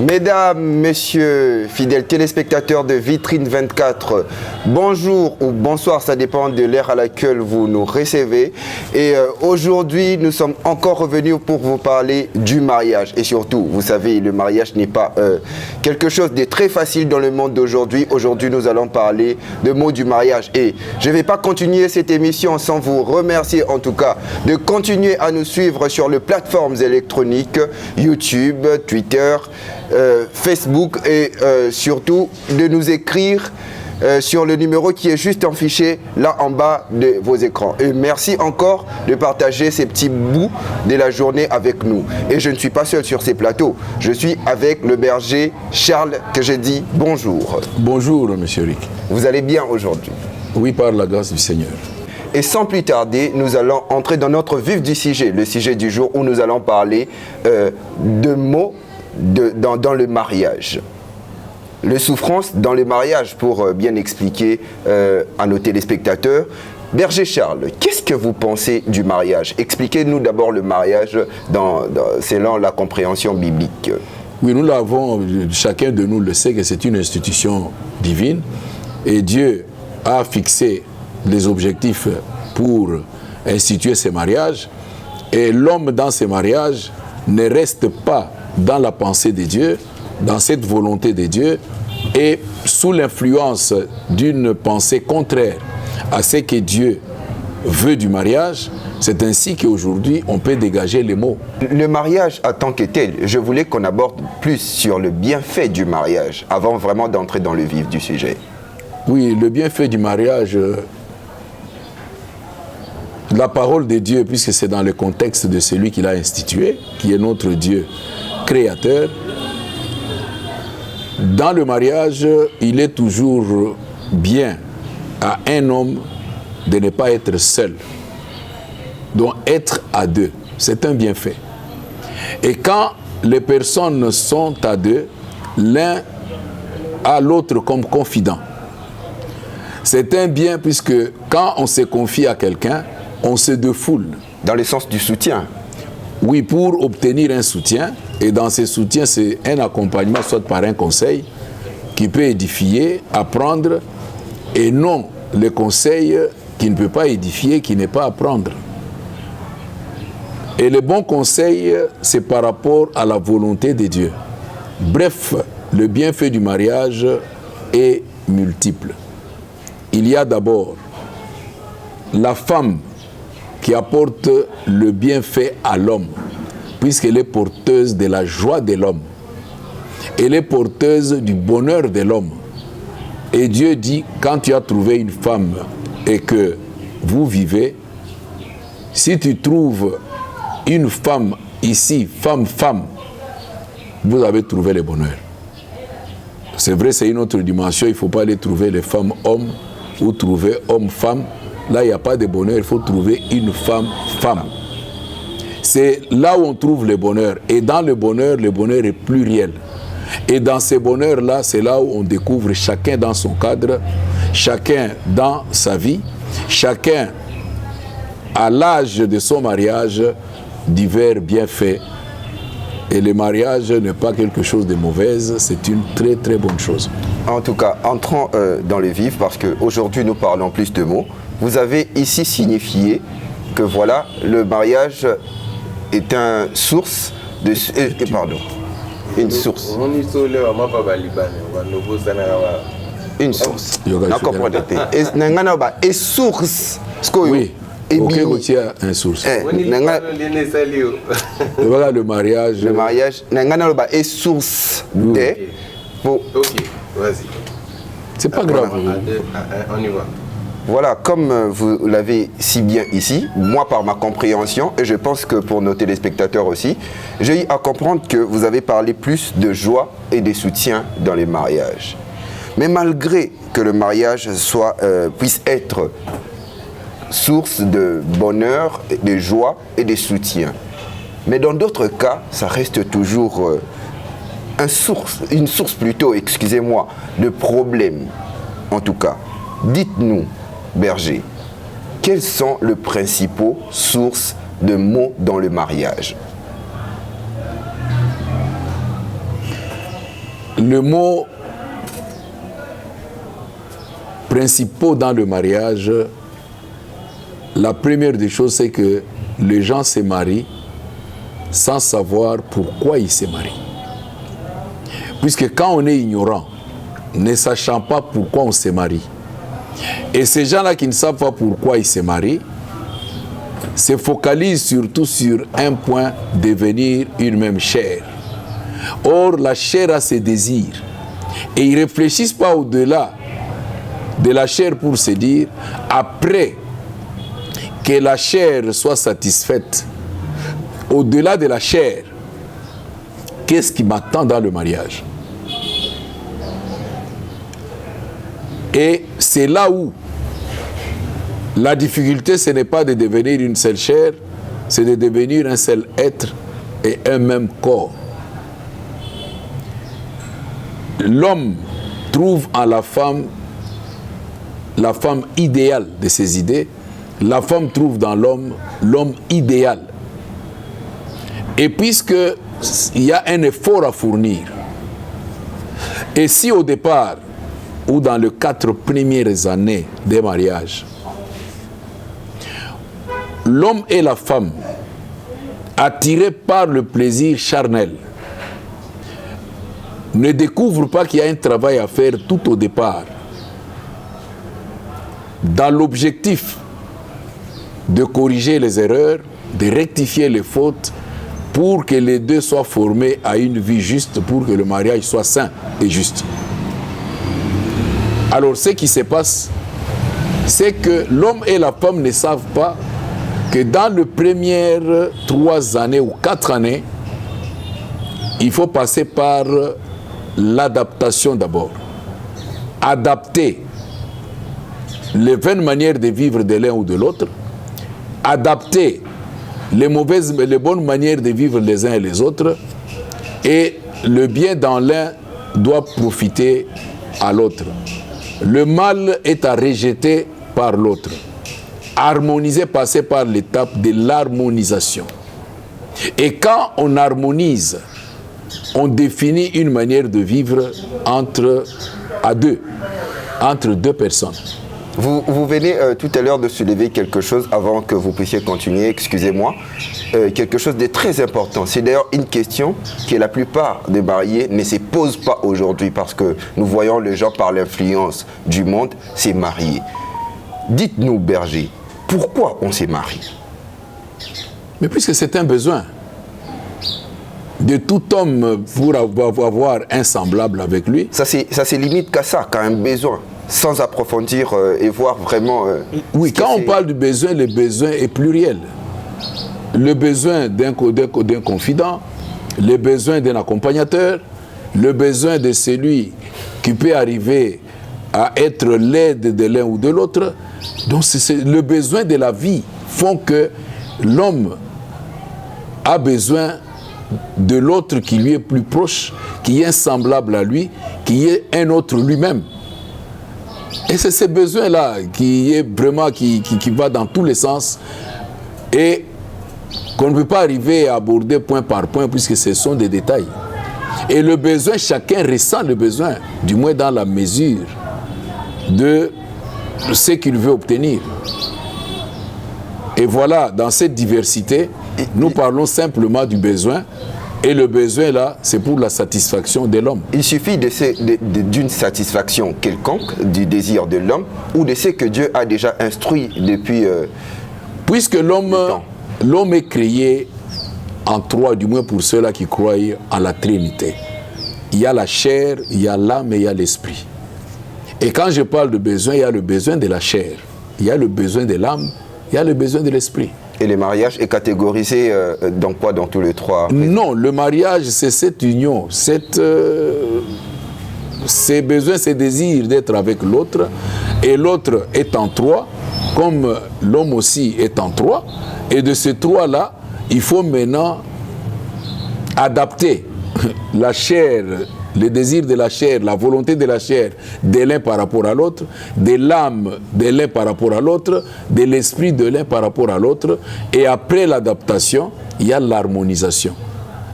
Mesdames, messieurs, fidèles téléspectateurs de Vitrine 24, bonjour ou bonsoir, ça dépend de l'heure à laquelle vous nous recevez. Et aujourd'hui, nous sommes encore revenus pour vous parler du mariage. Et surtout, vous savez, le mariage n'est pas quelque chose de très facile dans le monde d'aujourd'hui. Aujourd'hui, nous allons parler de mots du mariage. Et je ne vais pas continuer cette émission sans vous remercier, en tout cas, de continuer à nous suivre sur les plateformes électroniques, YouTube, Twitter, Facebook et surtout de nous écrire sur le numéro qui est juste affiché là en bas de vos écrans. Et merci encore de partager ces petits bouts de la journée avec nous. Et je ne suis pas seul sur ces plateaux. Je suis avec le berger Charles que j'ai dit bonjour. Bonjour, monsieur Rick. Vous allez bien aujourd'hui? Oui, par la grâce du Seigneur. Et sans plus tarder, nous allons entrer dans notre vif du sujet, le sujet du jour où nous allons parler de mots dans le mariage. Les souffrances dans le mariage, pour bien expliquer à nos téléspectateurs. Berger Charles, qu'est-ce que vous pensez du mariage? Expliquez-nous d'abord le mariage selon la compréhension biblique. Oui, nous l'avons, chacun de nous le sait que c'est une institution divine et Dieu a fixé les objectifs pour instituer ces mariages et l'homme dans ces mariages ne reste pas dans la pensée de Dieu, dans cette volonté de Dieu, et sous l'influence d'une pensée contraire à ce que Dieu veut du mariage. C'est ainsi qu'aujourd'hui, on peut dégager les mots. Le mariage en tant que tel, je voulais qu'on aborde plus sur le bienfait du mariage, avant vraiment d'entrer dans le vif du sujet. Oui, le bienfait du mariage, la parole de Dieu, puisque c'est dans le contexte de celui qui l'a institué, qui est notre Dieu créateur. Dans le mariage, il est toujours bien à un homme de ne pas être seul. Donc être à deux, c'est un bienfait. Et quand les personnes sont à deux, l'un a l'autre comme confident. C'est un bien puisque quand on se confie à quelqu'un, on se défoule. Dans le sens du soutien. Oui, pour obtenir un soutien, et dans ce soutien, c'est un accompagnement, soit par un conseil, qui peut édifier, apprendre, et non le conseil qui ne peut pas édifier, qui n'est pas apprendre. Et le bon conseil, c'est par rapport à la volonté de Dieu. Bref, le bienfait du mariage est multiple. Il y a d'abord la femme qui apporte le bienfait à l'homme, puisqu'elle est porteuse de la joie de l'homme. Elle est porteuse du bonheur de l'homme. Et Dieu dit, quand tu as trouvé une femme et que vous vivez, si tu trouves une femme ici, femme, vous avez trouvé le bonheur. C'est vrai, c'est une autre dimension, il ne faut pas aller trouver les femmes hommes ou trouver homme-femme. Là, il n'y a pas de bonheur, il faut trouver une femme. C'est là où on trouve le bonheur. Et dans le bonheur est pluriel. Et dans ce bonheur-là, c'est là où on découvre chacun dans son cadre, chacun dans sa vie, chacun à l'âge de son mariage, divers bienfaits. Et le mariage n'est pas quelque chose de mauvais, c'est une très très bonne chose. En tout cas, entrons dans le vif, parce qu'aujourd'hui nous parlons plus de mots. Vous avez ici signifié que voilà, le mariage est une source de... pardon. Une source. Une source. Et source. Oui. Ok, il y a une source. Voilà le mariage. Le mariage. Et source. Ok, vas-y. C'est pas grave. On y va. Voilà, comme vous l'avez si bien ici, moi par ma compréhension, et je pense que pour nos téléspectateurs aussi, j'ai eu à comprendre que vous avez parlé plus de joie et de soutien dans les mariages. Mais malgré que le mariage puisse être source de bonheur, de joie et de soutien, mais dans d'autres cas, ça reste toujours une source plutôt, excusez-moi, de problèmes. En tout cas, dites-nous, berger, quelles sont les principaux sources de maux dans le mariage? le mot principal dans le mariage, la première des choses, c'est que les gens se marient sans savoir pourquoi ils se marient. Puisque quand on est ignorant, ne sachant pas pourquoi on se marie, et ces gens-là qui ne savent pas pourquoi ils se marient, se focalisent surtout sur un point, devenir une même chair. Or, la chair a ses désirs. Et ils ne réfléchissent pas au-delà de la chair pour se dire, après que la chair soit satisfaite, au-delà de la chair, qu'est-ce qui m'attend dans le mariage? Et c'est là où la difficulté, ce n'est pas de devenir une seule chair, c'est de devenir un seul être et un même corps. L'homme trouve en la femme idéale de ses idées, la femme trouve dans l'homme idéal. Et puisqu'il y a un effort à fournir, et si au départ, ou dans les 4 premières années des mariages, l'homme et la femme, attirés par le plaisir charnel, ne découvrent pas qu'il y a un travail à faire tout au départ, dans l'objectif de corriger les erreurs, de rectifier les fautes, pour que les deux soient formés à une vie juste, pour que le mariage soit sain et juste. Alors ce qui se passe, c'est que l'homme et la femme ne savent pas que dans les premières 3 années ou 4 années, il faut passer par l'adaptation d'abord. Adapter les vaines manières de vivre de l'un ou de l'autre, adapter les bonnes manières de vivre les uns et les autres, et le bien dans l'un doit profiter à l'autre. Le mal est à rejeter par l'autre. Harmoniser, passer par l'étape de l'harmonisation. Et quand on harmonise, on définit une manière de vivre entre deux personnes. Vous venez tout à l'heure de soulever quelque chose avant que vous puissiez continuer, excusez-moi, quelque chose de très important. C'est d'ailleurs une question que la plupart des mariés ne se posent pas aujourd'hui parce que nous voyons les gens par l'influence du monde se marier. Dites-nous, berger, pourquoi on se marie? Mais puisque c'est un besoin de tout homme pour avoir un semblable avec lui. Ça se limite qu'à ça, qu'à un besoin, sans approfondir et voir vraiment... oui, quand on parle du besoin, le besoin est pluriel. Le besoin d'un confident, le besoin d'un accompagnateur, le besoin de celui qui peut arriver à être l'aide de l'un ou de l'autre. Donc le besoin de la vie font que l'homme a besoin de l'autre qui lui est plus proche, qui est semblable à lui, qui est un autre lui-même. Et c'est ce besoin-là qui est vraiment, qui va dans tous les sens et qu'on ne peut pas arriver à aborder point par point puisque ce sont des détails. Et le besoin, chacun ressent le besoin, du moins dans la mesure de ce qu'il veut obtenir. Et voilà, dans cette diversité, nous parlons simplement du besoin. Et le besoin là, c'est pour la satisfaction de l'homme. Il suffit d'une satisfaction quelconque, du désir de l'homme, ou de ce que Dieu a déjà instruit depuis... Puisque l'homme est créé en 3, du moins pour ceux-là qui croient en la Trinité. Il y a la chair, il y a l'âme et il y a l'esprit. Et quand je parle de besoin, il y a le besoin de la chair, il y a le besoin de l'âme, il y a le besoin de l'esprit. Et le mariage est catégorisé dans quoi? Dans tous les 3? Non, le mariage, c'est cette union, ces besoins, ces désirs d'être avec l'autre, et l'autre est en 3, comme l'homme aussi est en 3, et de ces 3-là, il faut maintenant adapter la chair, le désir de la chair, la volonté de la chair de l'un par rapport à l'autre, de l'âme de l'un par rapport à l'autre, de l'esprit de l'un par rapport à l'autre. Et après l'adaptation, il y a l'harmonisation.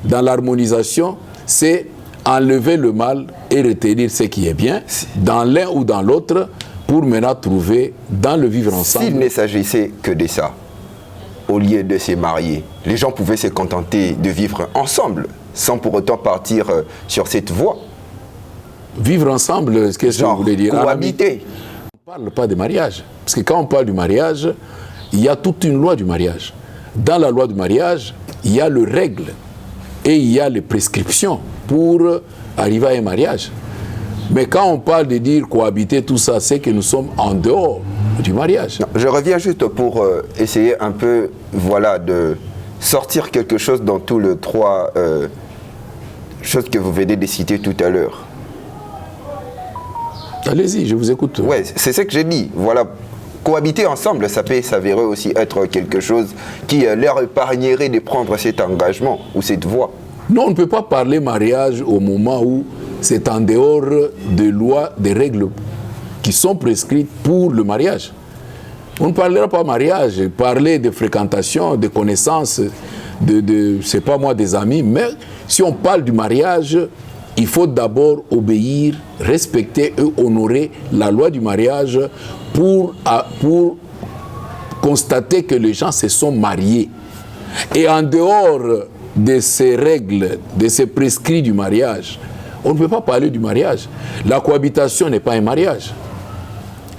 Dans l'harmonisation, c'est enlever le mal et retenir ce qui est bien dans l'un ou dans l'autre pour maintenant trouver dans le vivre ensemble. S'il ne s'agissait que de ça, au lieu de se marier, les gens pouvaient se contenter de vivre ensemble sans pour autant partir sur cette voie. Vivre ensemble, qu'est-ce que vous voulez dire? Cohabiter. On ne parle pas de mariage. Parce que quand on parle du mariage, il y a toute une loi du mariage. Dans la loi du mariage, il y a les règles et il y a les prescriptions pour arriver à un mariage. Mais quand on parle de dire cohabiter, tout ça, c'est que nous sommes en dehors du mariage. Non, je reviens juste pour essayer un peu, voilà, de sortir quelque chose dans tous les trois choses que vous venez de citer tout à l'heure. Allez-y, je vous écoute. Ouais, c'est ce que j'ai dit. Voilà, cohabiter ensemble, ça peut s'avérer aussi être quelque chose qui leur épargnerait de prendre cet engagement ou cette voie. Non, on ne peut pas parler mariage au moment où c'est en dehors des lois, des règles qui sont prescrites pour le mariage. On ne parlera pas mariage, parler de fréquentation, de connaissances, c'est pas moi, des amis, mais si on parle du mariage, il faut d'abord obéir, respecter et honorer la loi du mariage pour constater que les gens se sont mariés. Et en dehors de ces règles, de ces prescrits du mariage, on ne peut pas parler du mariage. La cohabitation n'est pas un mariage.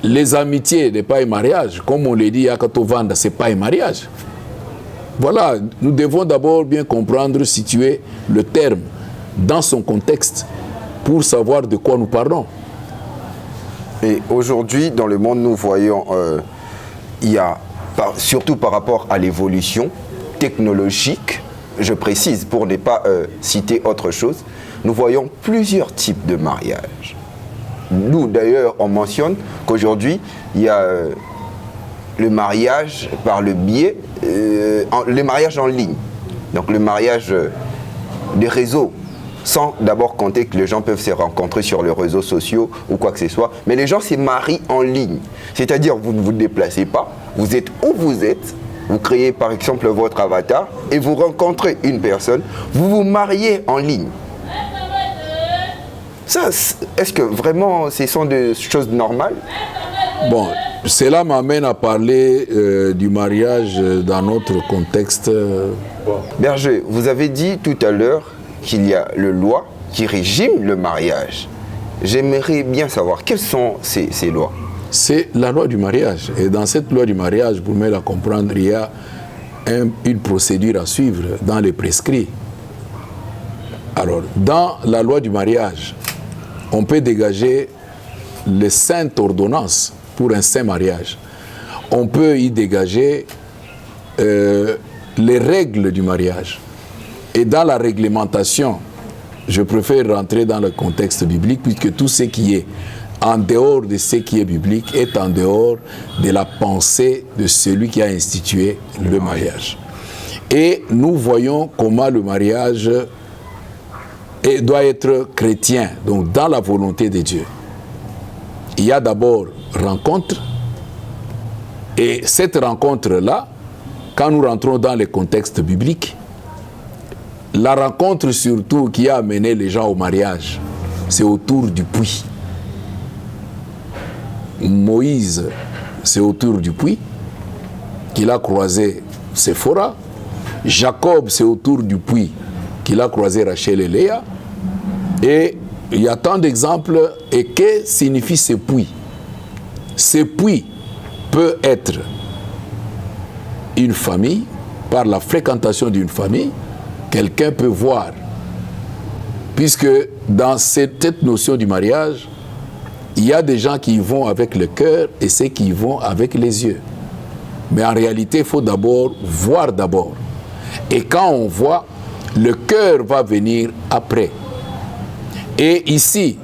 Les amitiés n'est pas un mariage. Comme on l'a dit à Katovanda, ce n'est pas un mariage. Voilà, nous devons d'abord bien comprendre, situer le terme dans son contexte pour savoir de quoi nous parlons. Et aujourd'hui, dans le monde, nous voyons, il y a, surtout par rapport à l'évolution technologique, je précise pour ne pas citer autre chose, nous voyons plusieurs types de mariages. Nous, d'ailleurs, on mentionne qu'aujourd'hui, il y a le mariage par le biais, le mariage en ligne. Donc le mariage des réseaux, sans d'abord compter que les gens peuvent se rencontrer sur les réseaux sociaux ou quoi que ce soit. Mais les gens se marient en ligne. C'est-à-dire, vous ne vous déplacez pas, vous êtes où vous êtes, vous créez par exemple votre avatar et vous rencontrez une personne, vous vous mariez en ligne. Ça, est-ce que vraiment ce sont des choses normales? Bon, cela m'amène à parler du mariage dans notre contexte. Berger, vous avez dit tout à l'heure qu'il y a le loi qui régime le mariage. J'aimerais bien savoir quelles sont ces lois. C'est la loi du mariage. Et dans cette loi du mariage, pour me la comprendre, il y a une procédure à suivre dans les prescrits. Alors, dans la loi du mariage, on peut dégager les saintes ordonnances pour un saint mariage. On peut y dégager les règles du mariage. Et dans la réglementation, je préfère rentrer dans le contexte biblique, puisque tout ce qui est en dehors de ce qui est biblique est en dehors de la pensée de celui qui a institué le mariage. Et nous voyons comment le mariage doit être chrétien, donc dans la volonté de Dieu. Il y a d'abord rencontre, et cette rencontre-là, quand nous rentrons dans le contexte biblique, la rencontre surtout qui a amené les gens au mariage, c'est autour du puits. Moïse, c'est autour du puits qu'il a croisé Séphora. Jacob, c'est autour du puits qu'il a croisé Rachel et Léa. Et il y a tant d'exemples. Et que signifie ce puits? Ce puits peut être une famille, par la fréquentation d'une famille, quelqu'un peut voir. Puisque dans cette notion du mariage, il y a des gens qui y vont avec le cœur et ceux qui y vont avec les yeux. Mais en réalité, il faut d'abord voir d'abord. Et quand on voit, le cœur va venir après. Et ici,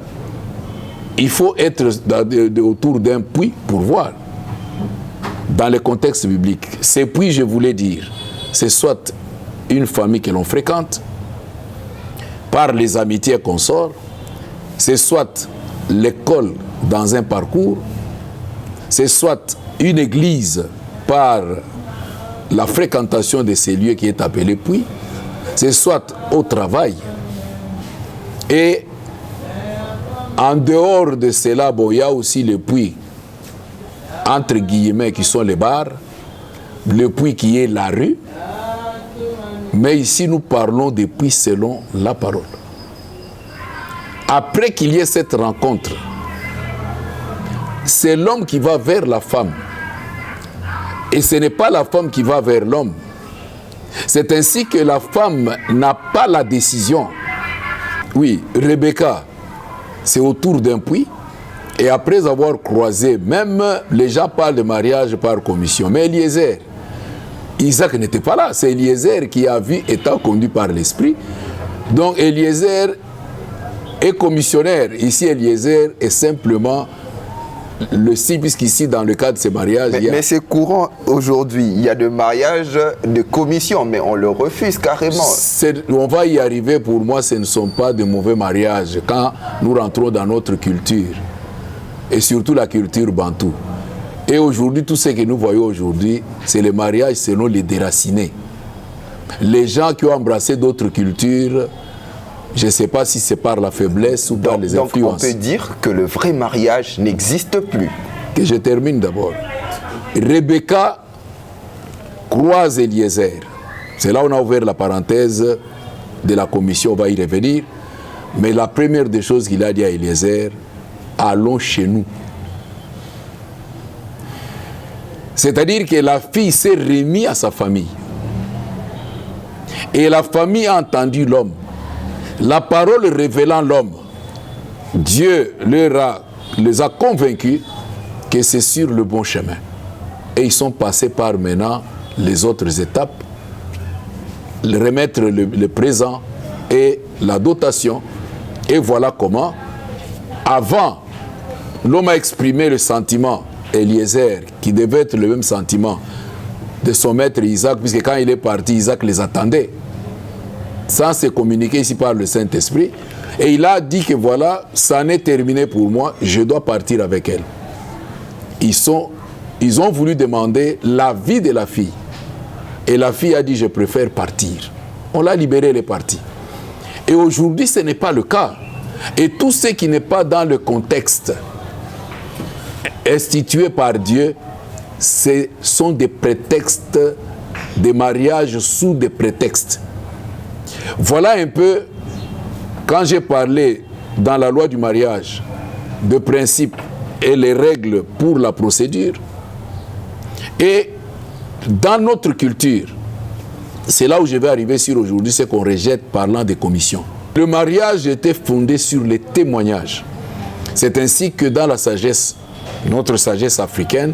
il faut être autour d'un puits pour voir. Dans le contexte biblique, ces puits, je voulais dire, c'est soit une famille que l'on fréquente, par les amitiés qu'on sort, c'est soit l'école dans un parcours, c'est soit une église par la fréquentation de ces lieux qui est appelé puits, c'est soit au travail. Et en dehors de cela, bon, il y a aussi les puits, entre guillemets, qui sont les bars, le puits qui est la rue. Mais ici, nous parlons des puits selon la parole. Après qu'il y ait cette rencontre, c'est l'homme qui va vers la femme. Et ce n'est pas la femme qui va vers l'homme. C'est ainsi que la femme n'a pas la décision. Oui, Rebecca, c'est autour d'un puits. Et après avoir croisé, même les gens parlent de mariage par commission. Mais Eliezer, Isaac n'était pas là. C'est Eliezer qui a vu étant conduit par l'esprit. Donc Eliezer est commissionnaire. Ici, Eliezer est simplement le signe, puisqu'ici, dans le cadre de ces mariages... Mais c'est courant aujourd'hui. Il y a des mariages de commission, mais on le refuse carrément. On va y arriver. Pour moi, ce ne sont pas de mauvais mariages quand nous rentrons dans notre culture. Et surtout la culture bantou. Et aujourd'hui, tout ce que nous voyons aujourd'hui, c'est les mariages selon les déracinés. Les gens qui ont embrassé d'autres cultures, je ne sais pas si c'est par la faiblesse ou par les influences. Donc on peut dire que le vrai mariage n'existe plus. Que je termine d'abord. Rebecca croise Eliezer. C'est là où on a ouvert la parenthèse de la commission, on va y revenir. Mais la première des choses qu'il a dit à Eliezer, allons chez nous. C'est-à-dire que la fille s'est remise à sa famille. Et la famille a entendu l'homme. La parole révélant l'homme, Dieu les a convaincus que c'est sur le bon chemin. Et ils sont passés par maintenant les autres étapes, remettre le présent et la dotation. Et voilà comment, avant, l'homme a exprimé le sentiment, Eliezer, qui devait être le même sentiment de son maître Isaac, puisque quand il est parti, Isaac les attendait, sans se communiquer ici par le Saint-Esprit. Et il a dit que voilà, ça en est terminé pour moi, je dois partir avec elle. Ils ont voulu demander l'avis de la fille. Et la fille a dit, je préfère partir. On l'a libérée, elle est partie. Et aujourd'hui, ce n'est pas le cas. Et tout ce qui n'est pas dans le contexte institué par Dieu, ce sont des prétextes, des mariages sous des prétextes. Voilà un peu, quand j'ai parlé dans la loi du mariage, de principes et les règles pour la procédure, et dans notre culture, c'est là où je vais arriver sur aujourd'hui, ce qu'on rejette parlant des commissions. Le mariage était fondé sur les témoignages. C'est ainsi que dans la sagesse, notre sagesse africaine,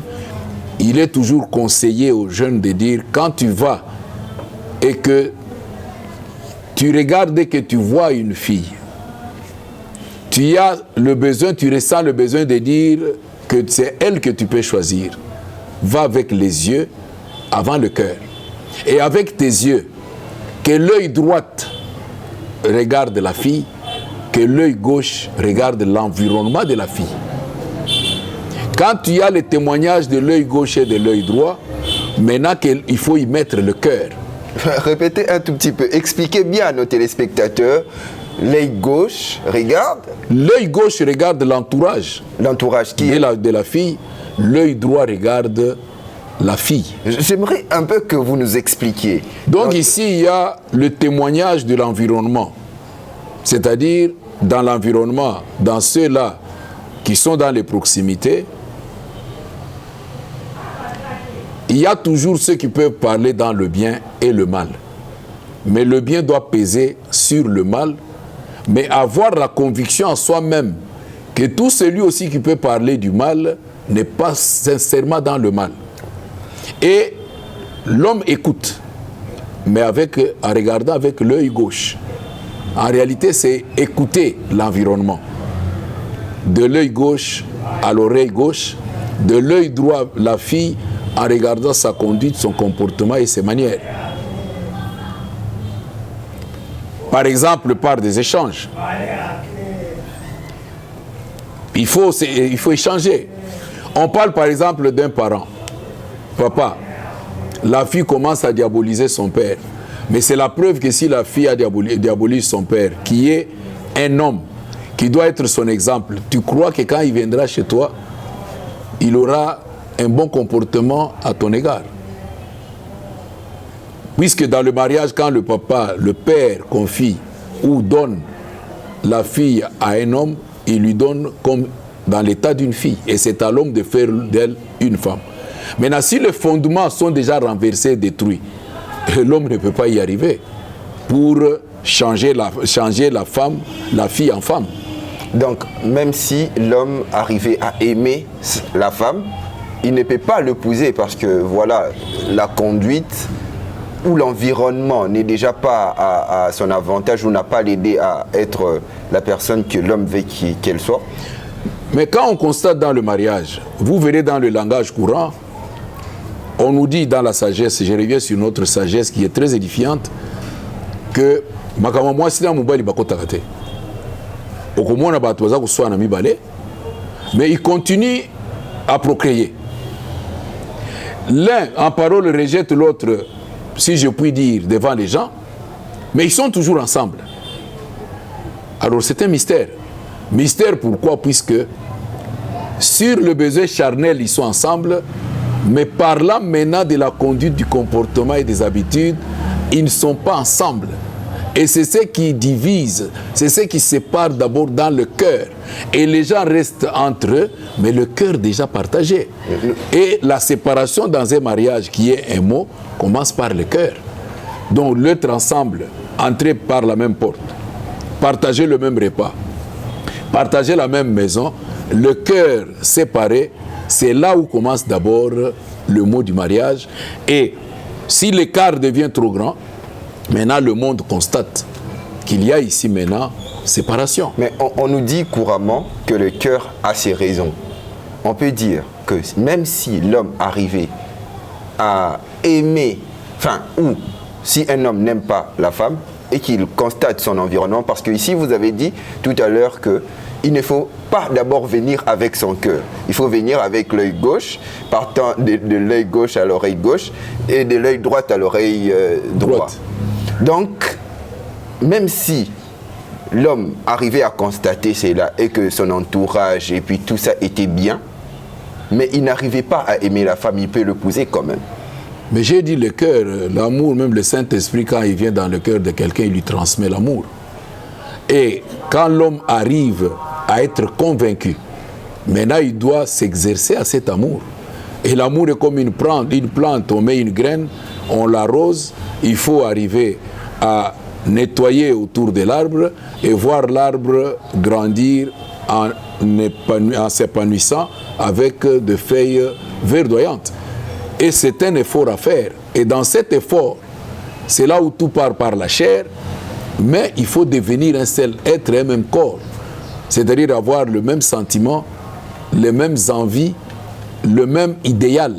il est toujours conseillé aux jeunes de dire, quand tu vas et que tu regardes et que tu vois une fille, tu as le besoin, tu ressens le besoin de dire que c'est elle que tu peux choisir. Va avec les yeux avant le cœur. Et avec tes yeux, que l'œil droit regarde la fille, que l'œil gauche regarde l'environnement de la fille. Quand tu as le témoignage de l'œil gauche et de l'œil droit, maintenant il faut y mettre le cœur. Répétez un tout petit peu, expliquez bien à nos téléspectateurs. L'œil gauche regarde. L'œil gauche regarde l'entourage. L'entourage qui de la fille. L'œil droit regarde la fille. J'aimerais un peu que vous nous expliquiez. Donc ici, il y a le témoignage de l'environnement. C'est-à-dire, dans l'environnement, dans ceux-là qui sont dans les proximités, il y a toujours ceux qui peuvent parler dans le bien et le mal. Mais le bien doit peser sur le mal, mais avoir la conviction en soi-même que tout celui aussi qui peut parler du mal n'est pas sincèrement dans le mal. Et l'homme écoute, mais en regardant avec l'œil gauche. En réalité, c'est écouter l'environnement. De l'œil gauche à l'oreille gauche, de l'œil droit, la fille, en regardant sa conduite, son comportement et ses manières. Par exemple, par des échanges. Il faut échanger. On parle par exemple d'un parent. Papa, la fille commence à diaboliser son père. Mais c'est la preuve que si la fille a diabolisé son père, qui est un homme qui doit être son exemple, tu crois que quand il viendra chez toi, il aura un bon comportement à ton égard? Puisque dans le mariage, quand le papa, le père confie ou donne la fille à un homme, il lui donne comme dans l'état d'une fille. Et c'est à l'homme de faire d'elle une femme. Maintenant, si les fondements sont déjà renversés, détruits, l'homme ne peut pas y arriver pour changer la femme, la fille en femme. Donc, même si l'homme arrivait à aimer la femme, il ne peut pas l'épouser parce que, voilà, la conduite ou l'environnement n'est déjà pas à son avantage ou n'a pas l'aidé à être la personne que l'homme veut qu'elle soit. Mais quand on constate dans le mariage, vous verrez dans le langage courant, on nous dit dans la sagesse, je reviens sur notre sagesse qui est très édifiante, que mais il continue à procréer. L'un en parole rejette l'autre, si je puis dire, devant les gens, mais ils sont toujours ensemble. Alors c'est un mystère. Mystère pourquoi? Puisque sur le besoin charnel, ils sont ensemble, mais parlant maintenant de la conduite, du comportement et des habitudes, ils ne sont pas ensemble. Et c'est ce qui divise, c'est ce qui sépare d'abord dans le cœur. Et les gens restent entre eux, mais le cœur déjà partagé. Et la séparation dans un mariage, qui est un mot, commence par le cœur. Donc l'être ensemble, entrer par la même porte, partager le même repas, partager la même maison, le cœur séparé, c'est là où commence d'abord le mot du mariage. Et si l'écart devient trop grand, maintenant le monde constate qu'il y a ici maintenant séparation. Mais on nous dit couramment que le cœur a ses raisons. On peut dire que même si l'homme arrivait à aimer, ou si un homme n'aime pas la femme et qu'il constate son environnement, parce que ici vous avez dit tout à l'heure que il ne faut pas d'abord venir avec son cœur. Il faut venir avec l'œil gauche, partant de l'œil gauche à l'oreille gauche et de l'œil droit à l'oreille droite. Donc, même si l'homme arrivait à constater cela et que son entourage et puis tout ça était bien, mais il n'arrivait pas à aimer la femme, il peut l'épouser quand même. Mais j'ai dit le cœur, l'amour, même le Saint-Esprit, quand il vient dans le cœur de quelqu'un, il lui transmet l'amour. Et quand l'homme arrive à être convaincu, maintenant il doit s'exercer à cet amour. Et l'amour est comme une plante, on met une graine, on l'arrose, il faut arriver à nettoyer autour de l'arbre et voir l'arbre grandir en s'épanouissant avec des feuilles verdoyantes. Et c'est un effort à faire. Et dans cet effort, c'est là où tout part par la chair, mais il faut devenir un seul être, un même corps. C'est-à-dire avoir le même sentiment, les mêmes envies, le même idéal.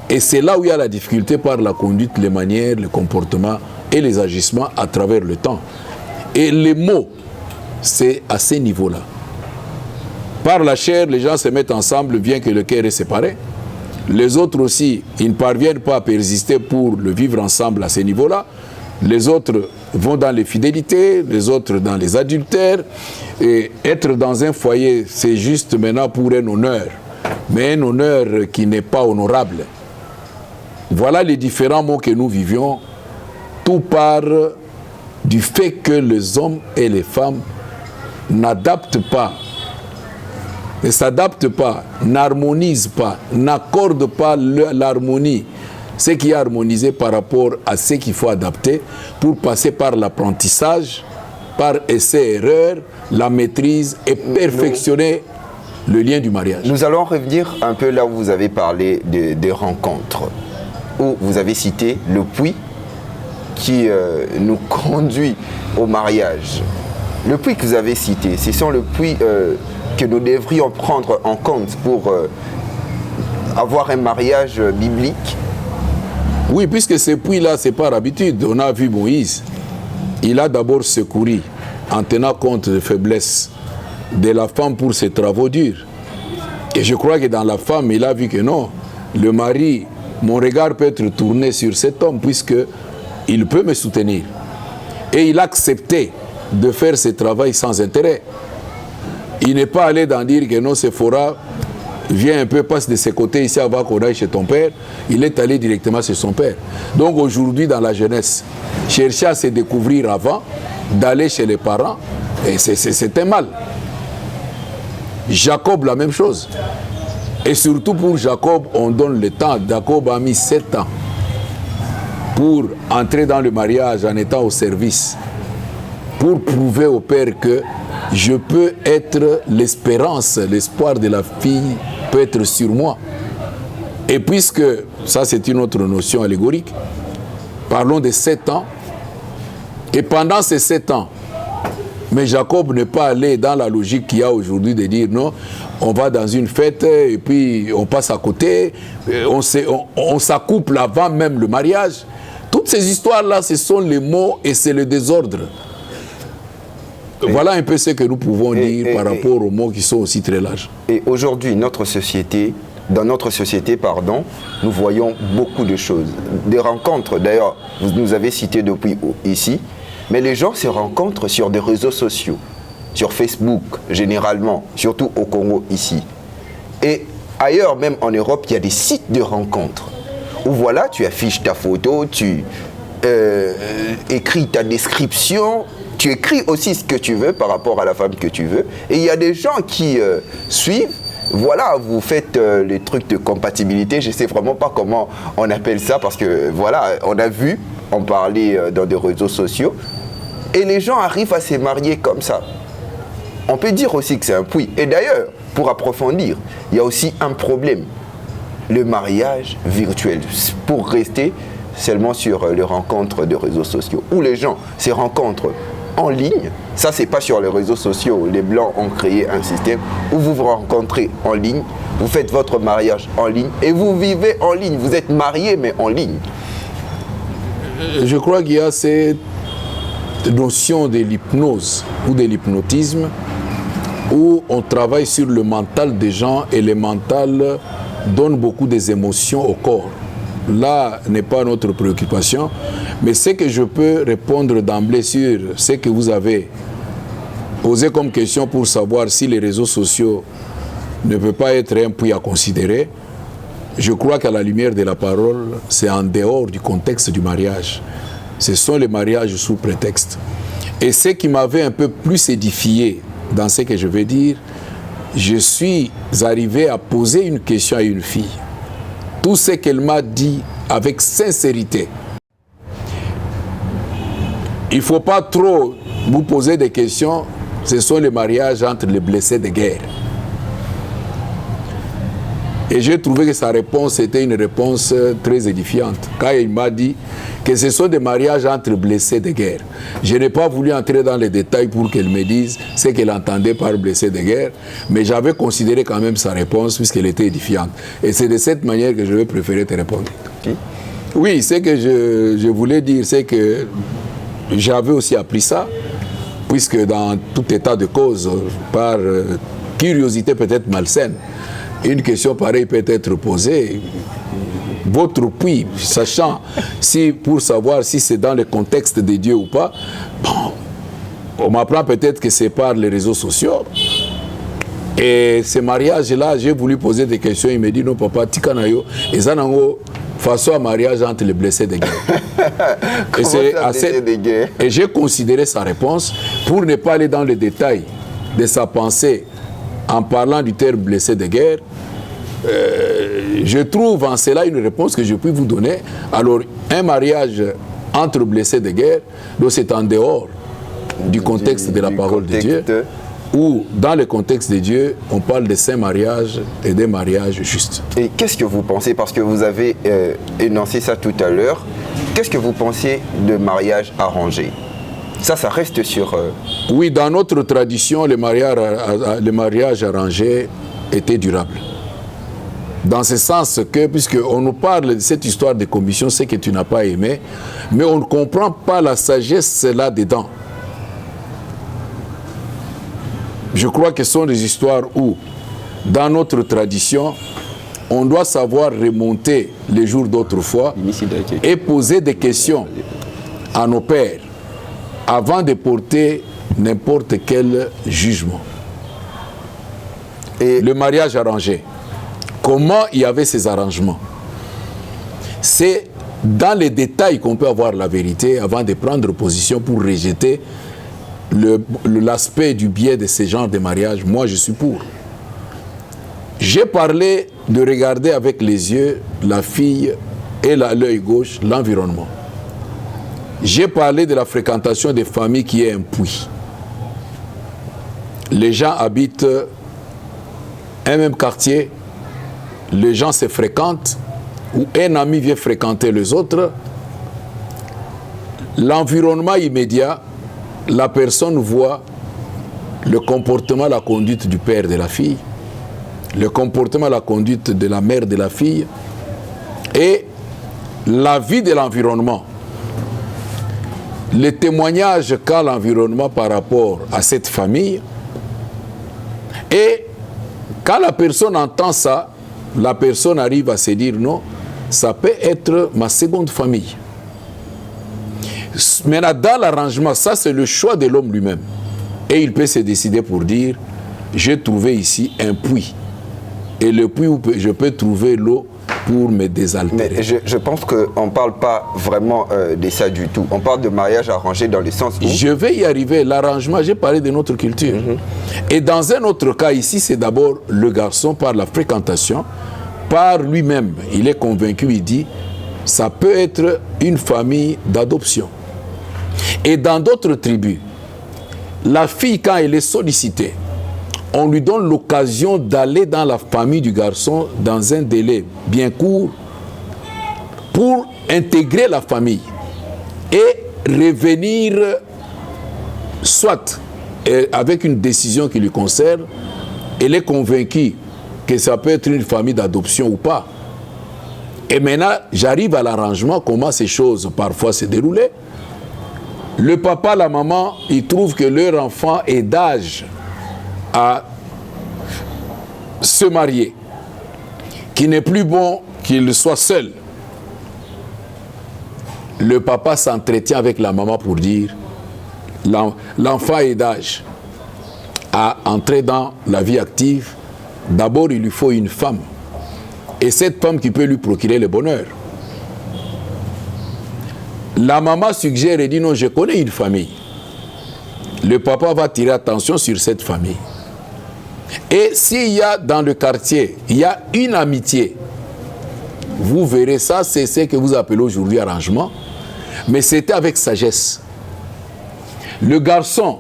Et c'est là où il y a la difficulté par la conduite, les manières, le comportement et les agissements à travers le temps. Et les mots, c'est à ce niveau-là. Par la chair, les gens se mettent ensemble, bien que le cœur est séparé. Les autres aussi, ils ne parviennent pas à persister pour le vivre ensemble à ce niveau-là. Les autres vont dans les fidélités, les autres dans les adultères. Et être dans un foyer, c'est juste maintenant pour un honneur, mais un honneur qui n'est pas honorable. Voilà les différents mots que nous vivions. Tout part du fait que les hommes et les femmes n'adaptent pas, ne s'adaptent pas, n'harmonisent pas, n'accordent pas l'harmonie. Ce qui est harmonisé par rapport à ce qu'il faut adapter pour passer par l'apprentissage, par essai-erreur, la maîtrise et perfectionner le lien du mariage. Nous allons revenir un peu là où vous avez parlé des rencontres, où vous avez cité le puits qui nous conduit au mariage. Le puits que vous avez cité, ce sont le puits que nous devrions prendre en compte pour avoir un mariage biblique. Oui, puisque ce puits-là, c'est par habitude. On a vu Moïse, il a d'abord secouru en tenant compte des faiblesses de la femme pour ses travaux durs. Et je crois que dans la femme, il a vu que non, le mari, mon regard peut être tourné sur cet homme puisque il peut me soutenir. Et il a accepté de faire ce travail sans intérêt. Il n'est pas allé dans dire que non, Sephora, viens un peu, passe de ses côtés ici avant qu'on aille chez ton père. Il est allé directement chez son père. Donc aujourd'hui, dans la jeunesse, chercher à se découvrir avant d'aller chez les parents, et c'était mal. Jacob, la même chose. Et surtout pour Jacob, on donne le temps. Jacob a mis 7 ans pour entrer dans le mariage en étant au service, pour prouver au père que je peux être l'espérance, l'espoir de la fille peut être sur moi. Et puisque, ça c'est une autre notion allégorique, parlons de 7 ans, et pendant ces 7 ans, mais Jacob n'est pas allé dans la logique qu'il y a aujourd'hui de dire non, on va dans une fête et puis on passe à côté, on s'accouple avant même le mariage. Toutes ces histoires-là, ce sont les mots et c'est le désordre. Voilà un peu ce que nous pouvons dire par rapport aux mots qui sont aussi très larges. Et aujourd'hui, dans notre société, nous voyons beaucoup de choses. Des rencontres, d'ailleurs, vous nous avez cité depuis ici, mais les gens se rencontrent sur des réseaux sociaux, sur Facebook généralement, surtout au Congo ici. Et ailleurs, même en Europe, il y a des sites de rencontres où voilà, tu affiches ta photo, tu écris ta description, tu écris aussi ce que tu veux par rapport à la femme que tu veux. Et il y a des gens qui suivent. Voilà, vous faites les trucs de compatibilité. Je ne sais vraiment pas comment on appelle ça parce que voilà, on a vu, on parlait dans des réseaux sociaux. Et les gens arrivent à se marier comme ça. On peut dire aussi que c'est un puits. Et d'ailleurs, pour approfondir, il y a aussi un problème. Le mariage virtuel. Pour rester seulement sur les rencontres de réseaux sociaux. Où les gens se rencontrent en ligne. Ça, c'est pas sur les réseaux sociaux. Les Blancs ont créé un système où vous vous rencontrez en ligne, vous faites votre mariage en ligne et vous vivez en ligne. Vous êtes mariés, mais en ligne. Je crois qu'il y a cette notion de l'hypnose ou de l'hypnotisme où on travaille sur le mental des gens et le mental donne beaucoup des émotions au corps. Là n'est pas notre préoccupation, mais ce que je peux répondre d'emblée sur ce que vous avez posé comme question pour savoir si les réseaux sociaux ne peuvent pas être un puits à considérer, je crois qu'à la lumière de la parole, c'est en dehors du contexte du mariage. Ce sont les mariages sous prétexte. Et ce qui m'avait un peu plus édifié dans ce que je vais dire, je suis arrivé à poser une question à une fille. Tout ce qu'elle m'a dit avec sincérité. Il ne faut pas trop vous poser des questions. Ce sont les mariages entre les blessés de guerre. Et j'ai trouvé que sa réponse était une réponse très édifiante. Quand il m'a dit que ce sont des mariages entre blessés de guerre. Je n'ai pas voulu entrer dans les détails pour qu'elle me dise ce qu'elle entendait par blessé de guerre, mais j'avais considéré quand même sa réponse puisqu'elle était édifiante. Et c'est de cette manière que je vais préférer te répondre. Okay. Oui, ce que je voulais dire, c'est que j'avais aussi appris ça, puisque dans tout état de cause, par curiosité peut-être malsaine, une question pareille peut être posée. Votre puits, sachant si, pour savoir si c'est dans le contexte de Dieu ou pas, bon, on m'apprend peut-être que c'est par les réseaux sociaux. Et ce mariage-là, j'ai voulu poser des questions. Il me dit non, papa, tikanayo, et ça n'a façon à mariage entre les blessés de guerre. Et j'ai considéré sa réponse pour ne pas aller dans les détails de sa pensée en parlant du terme blessé de guerre. Je trouve en cela une réponse que je puis vous donner. Alors, un mariage entre blessés de guerre, donc c'est en dehors du contexte de la parole de Dieu, ou dans le contexte de Dieu, on parle de saints mariages et des mariages justes. Et qu'est-ce que vous pensez, parce que vous avez énoncé ça tout à l'heure, qu'est-ce que vous pensez de mariage arrangé? Ça reste sur... Oui, dans notre tradition, les mariages arrangés étaient durables. Dans ce sens que, puisqu'on nous parle de cette histoire de commission, c'est que tu n'as pas aimé, mais on ne comprend pas la sagesse là-dedans. Je crois que ce sont des histoires où, dans notre tradition, on doit savoir remonter les jours d'autrefois et poser des questions à nos pères avant de porter n'importe quel jugement. Et le mariage arrangé, comment il y avait ces arrangements? C'est dans les détails qu'on peut avoir la vérité avant de prendre position pour rejeter l'aspect du biais de ce genre de mariage. Moi, je suis pour. J'ai parlé de regarder avec les yeux la fille et l'œil gauche l'environnement. J'ai parlé de la fréquentation des familles qui est un puits. Les gens habitent un même quartier, les gens se fréquentent, ou un ami vient fréquenter les autres. L'environnement immédiat, la personne voit le comportement, la conduite du père de la fille, le comportement, la conduite de la mère de la fille, et la vie de l'environnement. Les témoignages qu'a l'environnement par rapport à cette famille. Et quand la personne entend ça, la personne arrive à se dire non, ça peut être ma seconde famille. Maintenant, dans l'arrangement, ça c'est le choix de l'homme lui-même. Et il peut se décider pour dire, j'ai trouvé ici un puits. Et le puits où je peux trouver l'eau pour me désaltérer. Mais je pense qu'on ne parle pas vraiment de ça du tout. On parle de mariage arrangé dans le sens où... Je vais y arriver. L'arrangement, j'ai parlé de notre culture. Et dans un autre cas, ici, c'est d'abord le garçon, par la fréquentation, par lui-même. Il est convaincu, il dit, ça peut être une famille d'adoption. Et dans d'autres tribus, la fille, quand elle est sollicitée, on lui donne l'occasion d'aller dans la famille du garçon dans un délai bien court pour intégrer la famille et revenir soit avec une décision qui lui concerne, elle est convaincue que ça peut être une famille d'adoption ou pas. Et maintenant, j'arrive à l'arrangement, comment ces choses parfois se déroulaient. Le papa, la maman, ils trouvent que leur enfant est d'âge à se marier, qu'il n'est plus bon qu'il soit seul. Le papa s'entretient avec la maman pour dire l'enfant est d'âge à entrer dans la vie active. D'abord, il lui faut une femme. Et cette femme qui peut lui procurer le bonheur. La maman suggère et dit non, je connais une famille. Le papa va tirer attention sur cette famille. Et s'il y a dans le quartier, il y a une amitié, vous verrez ça, c'est ce que vous appelez aujourd'hui arrangement, mais c'était avec sagesse. Le garçon,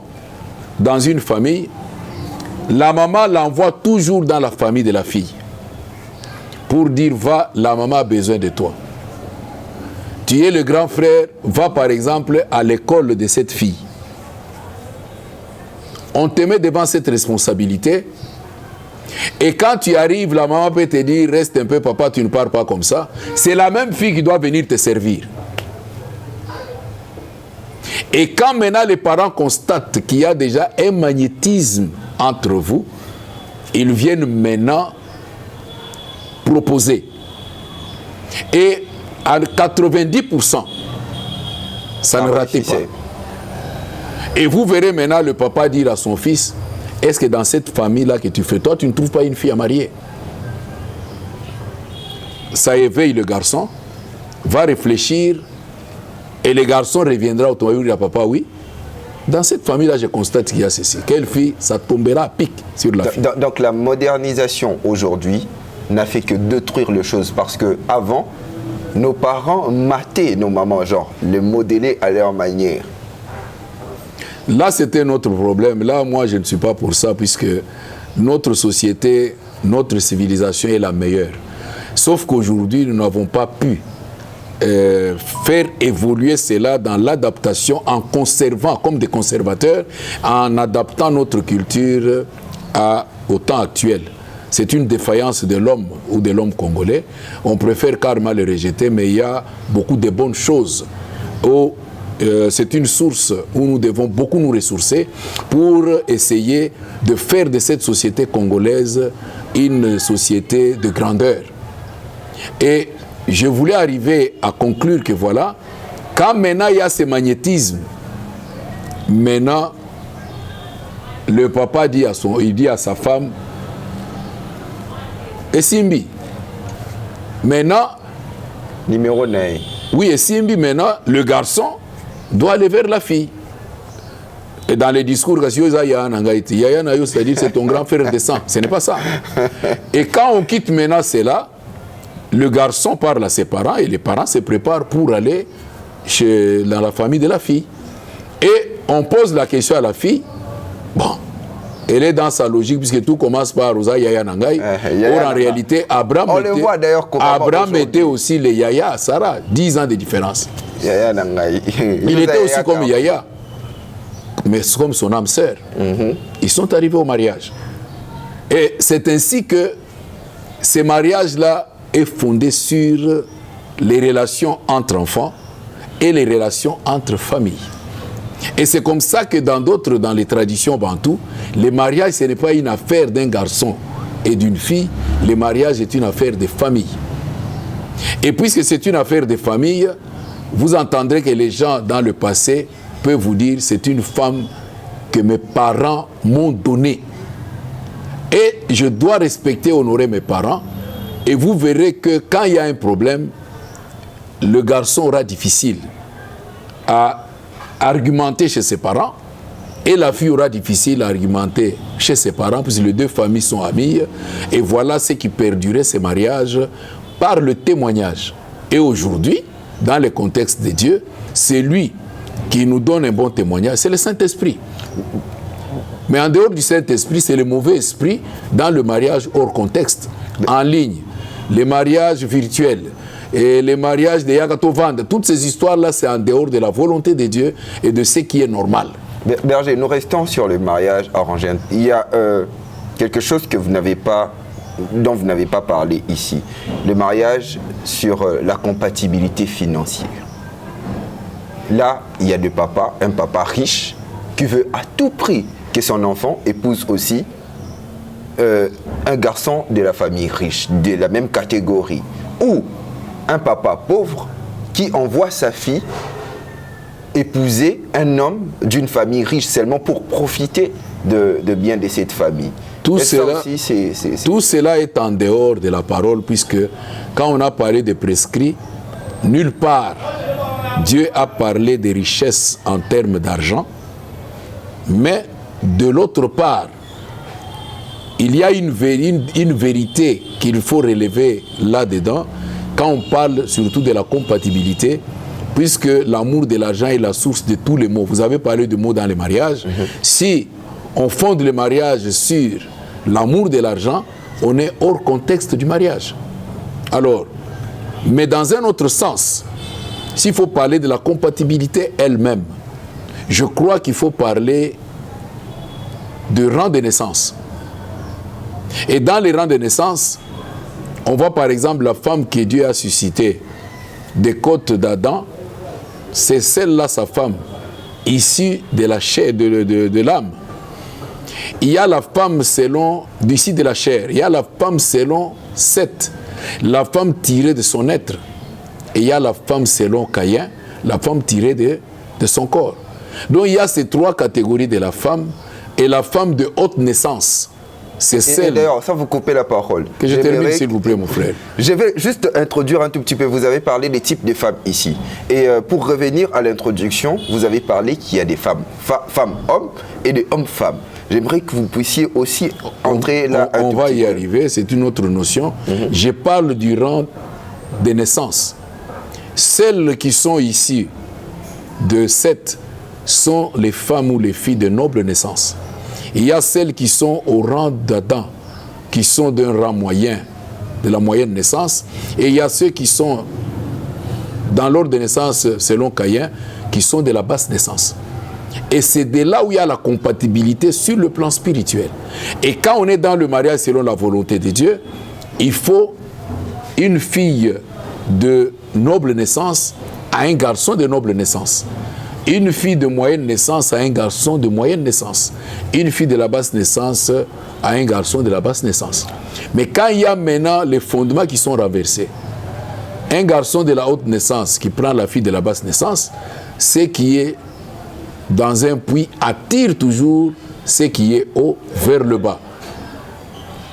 dans une famille, la maman l'envoie toujours dans la famille de la fille pour dire, va, la maman a besoin de toi. Tu es le grand frère, va par exemple à l'école de cette fille. On te met devant cette responsabilité. Et quand tu arrives, la maman peut te dire, reste un peu papa, tu ne pars pas comme ça. C'est la même fille qui doit venir te servir. Et quand maintenant les parents constatent qu'il y a déjà un magnétisme entre vous, ils viennent maintenant proposer. Et à 90%, ça ne rate pas. Et vous verrez maintenant le papa dire à son fils, est-ce que dans cette famille-là que tu fais, toi, tu ne trouves pas une fille à marier? Ça éveille le garçon, va réfléchir, et le garçon reviendra automatiquement et dira, papa, oui, dans cette famille-là, je constate qu'il y a ceci. Quelle fille, ça tombera à pic sur la fille. Donc la modernisation aujourd'hui n'a fait que détruire les choses, parce qu'avant, nos parents mataient nos mamans, genre, les modeler à leur manière. Là, c'était notre problème. Là, moi, je ne suis pas pour ça, puisque notre société, notre civilisation est la meilleure. Sauf qu'aujourd'hui, nous n'avons pas pu faire évoluer cela dans l'adaptation, en conservant, comme des conservateurs, en adaptant notre culture au temps actuel. C'est une défaillance de l'homme ou de l'homme congolais. On préfère carrément le rejeter, mais il y a beaucoup de bonnes choses. C'est une source où nous devons beaucoup nous ressourcer pour essayer de faire de cette société congolaise une société de grandeur. Et je voulais arriver à conclure que voilà, quand maintenant il y a ce magnétisme, maintenant le papa dit à sa femme, et Simbi, maintenant, numéro 9. oui, et Simbi, maintenant, le garçon doit aller vers la fille. Et dans les discours, c'est-à-dire c'est ton grand frère de sang. Ce n'est pas ça. Et quand on quitte maintenant cela, le garçon parle à ses parents et les parents se préparent pour aller dans la famille de la fille. Et on pose la question à la fille. Bon, elle est dans sa logique puisque tout commence par Rosa Yaya Nangai. Or en réalité, Abraham était aussi les Yaya à Sarah, 10 ans de différence. Yaya Nangai. Il était aussi comme Yaya, mais comme son âme sœur. Ils sont arrivés au mariage. Et c'est ainsi que ce mariage-là est fondé sur les relations entre enfants et les relations entre familles. Et c'est comme ça que dans les traditions bantoues, le mariage, ce n'est pas une affaire d'un garçon et d'une fille, le mariage est une affaire de famille. Et puisque c'est une affaire de famille, vous entendrez que les gens dans le passé peuvent vous dire c'est une femme que mes parents m'ont donnée. Et je dois respecter, honorer mes parents. Et vous verrez que quand il y a un problème, le garçon aura difficile à argumenter chez ses parents et la fille aura difficile à argumenter chez ses parents puisque les deux familles sont amies. Et voilà ce qui perdurait ces mariages par le témoignage. Et aujourd'hui, dans le contexte de Dieu, c'est lui qui nous donne un bon témoignage, c'est le Saint-Esprit. Mais en dehors du Saint-Esprit, c'est le mauvais esprit dans le mariage hors contexte, en ligne, les mariages virtuels, et les mariages de Yagatovanda, toutes ces histoires-là, c'est en dehors de la volonté de Dieu et de ce qui est normal. Berger, nous restons sur le mariage arrangé. Il y a quelque chose que dont vous n'avez pas parlé ici. Le mariage sur la compatibilité financière. Là, il y a un papa riche qui veut à tout prix que son enfant épouse aussi un garçon de la famille riche, de la même catégorie. Ou un papa pauvre qui envoie sa fille épouser un homme d'une famille riche seulement pour profiter de bien de cette famille. Tout cela est en dehors de la parole, puisque quand on a parlé de prescrits, nulle part Dieu a parlé des richesses en termes d'argent, mais de l'autre part, il y a une vérité qu'il faut relever là-dedans, quand on parle surtout de la compatibilité, puisque l'amour de l'argent est la source de tous les maux. Vous avez parlé de mots dans les mariages. Si on fonde le mariage sur l'amour de l'argent, on est hors contexte du mariage. Alors, mais dans un autre sens, s'il faut parler de la compatibilité elle-même, je crois qu'il faut parler de rang de naissance. Et dans les rangs de naissance, on voit par exemple la femme que Dieu a suscitée des côtes d'Adam, c'est celle-là, sa femme, issue de la chair, de l'âme. Il y a la femme selon, d'ici de la chair, il y a la femme selon Seth, la femme tirée de son être. Et il y a la femme selon Caïn, la femme tirée de son corps. Donc il y a ces trois catégories de la femme, et la femme de haute naissance. C'est celle... D'ailleurs, ça vous coupez la parole. Que je termine s'il vous plaît, mon frère. Je vais juste introduire un tout petit peu. Vous avez parlé des types de femmes ici. Et pour revenir à l'introduction, vous avez parlé qu'il y a des femmes hommes et des hommes-femmes. J'aimerais que vous puissiez aussi entrer là. On va y arriver, c'est une autre notion. Je parle du rang des naissances. Celles qui sont ici de Seth sont les femmes ou les filles de noble naissance. Il y a celles qui sont au rang d'Adam, qui sont d'un rang moyen, de la moyenne naissance, et il y a ceux qui sont dans l'ordre de naissance selon Caïn, qui sont de la basse naissance. Et c'est de là où il y a la compatibilité sur le plan spirituel. Et quand on est dans le mariage selon la volonté de Dieu, il faut une fille de noble naissance à un garçon de noble naissance. Une fille de moyenne naissance à un garçon de moyenne naissance. Une fille de la basse naissance à un garçon de la basse naissance. Mais quand il y a maintenant les fondements qui sont renversés, un garçon de la haute naissance qui prend la fille de la basse naissance, ce qui est dans un puits attire toujours ce qui est haut vers le bas.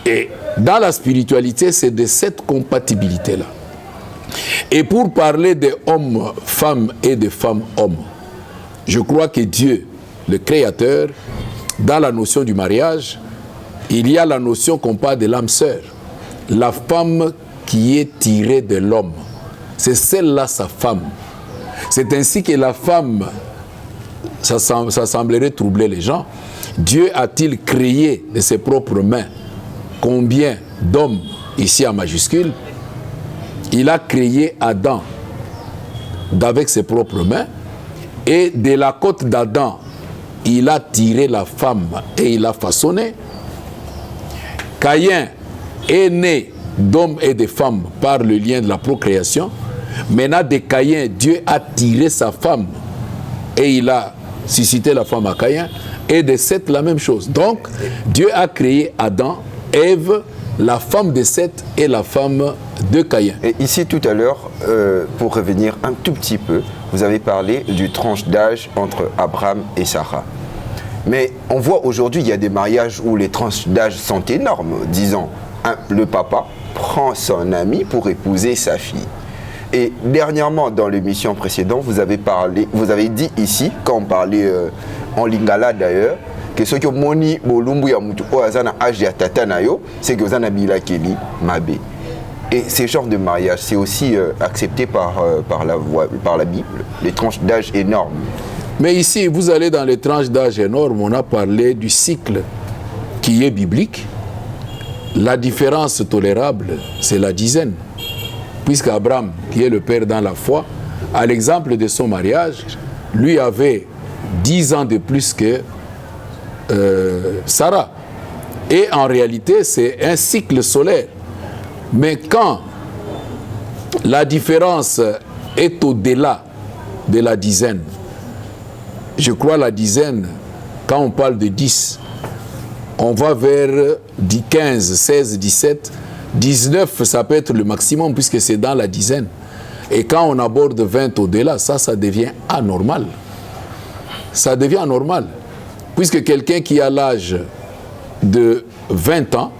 Et dans la spiritualité, c'est de cette compatibilité-là. Et pour parler des hommes-femmes et des femmes-hommes, je crois que Dieu, le Créateur, dans la notion du mariage, il y a la notion qu'on parle de l'âme sœur. La femme qui est tirée de l'homme. C'est celle-là sa femme. C'est ainsi que la femme, ça semblerait troubler les gens. Dieu a-t-il créé de ses propres mains combien d'hommes, ici en majuscule? Il a créé Adam d'avec ses propres mains, et de la côte d'Adam, il a tiré la femme et il l'a façonnée. Caïn est né d'hommes et de femmes par le lien de la procréation. Maintenant, de Caïn, Dieu a tiré sa femme et il a suscité la femme à Caïn. Et de Seth, la même chose. Donc, Dieu a créé Adam, Ève, la femme de Seth et la femme de Caïn. Et ici, tout à l'heure, pour revenir un tout petit peu, vous avez parlé du tranche d'âge entre Abraham et Sarah. Mais on voit aujourd'hui, il y a des mariages où les tranches d'âge sont énormes. Disons, le papa prend son ami pour épouser sa fille. Et dernièrement, dans l'émission précédente, vous avez dit ici, quand on parlait en lingala d'ailleurs, que ce que moni bolumbu ya mutu o azana âge ya tata na yo, c'est que azana bilakeli mabe. Et ces genres de mariage, c'est aussi accepté par la Bible, les tranches d'âge énormes. Mais ici, vous allez dans les tranches d'âge énormes, on a parlé du cycle qui est biblique. La différence tolérable, c'est la dizaine. Puisqu'Abraham, qui est le père dans la foi, à l'exemple de son mariage, lui avait 10 ans de plus que Sarah. Et en réalité, c'est un cycle solaire. Mais quand la différence est au-delà de la dizaine, je crois la dizaine, quand on parle de 10, on va vers 15, 16, 17, 19, ça peut être le maximum puisque c'est dans la dizaine. Et quand on aborde 20 au-delà, ça devient anormal. Ça devient anormal. Puisque quelqu'un qui a l'âge de 20 ans,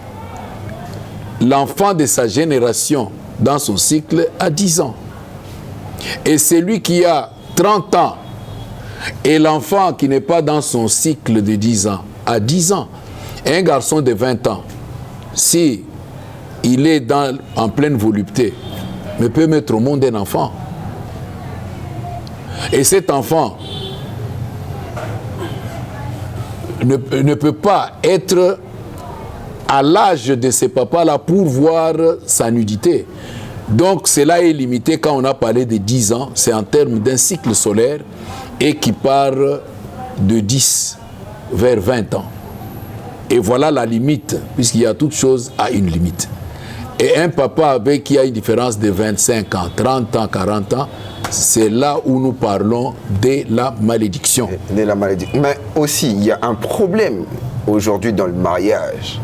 l'enfant de sa génération dans son cycle a 10 ans. Et celui qui a 30 ans et l'enfant qui n'est pas dans son cycle de 10 ans a 10 ans. Un garçon de 20 ans, si il est en pleine volupté, mais peut mettre au monde un enfant. Et cet enfant ne peut pas être à l'âge de ses papas-là pour voir sa nudité. Donc cela est limité quand on a parlé de 10 ans, c'est en termes d'un cycle solaire et qui part de 10 vers 20 ans. Et voilà la limite, puisqu'il y a toute chose à une limite. Et un papa avec qui a une différence de 25 ans, 30 ans, 40 ans, c'est là où nous parlons de la malédiction. De la malédiction. Mais aussi, il y a un problème aujourd'hui dans le mariage,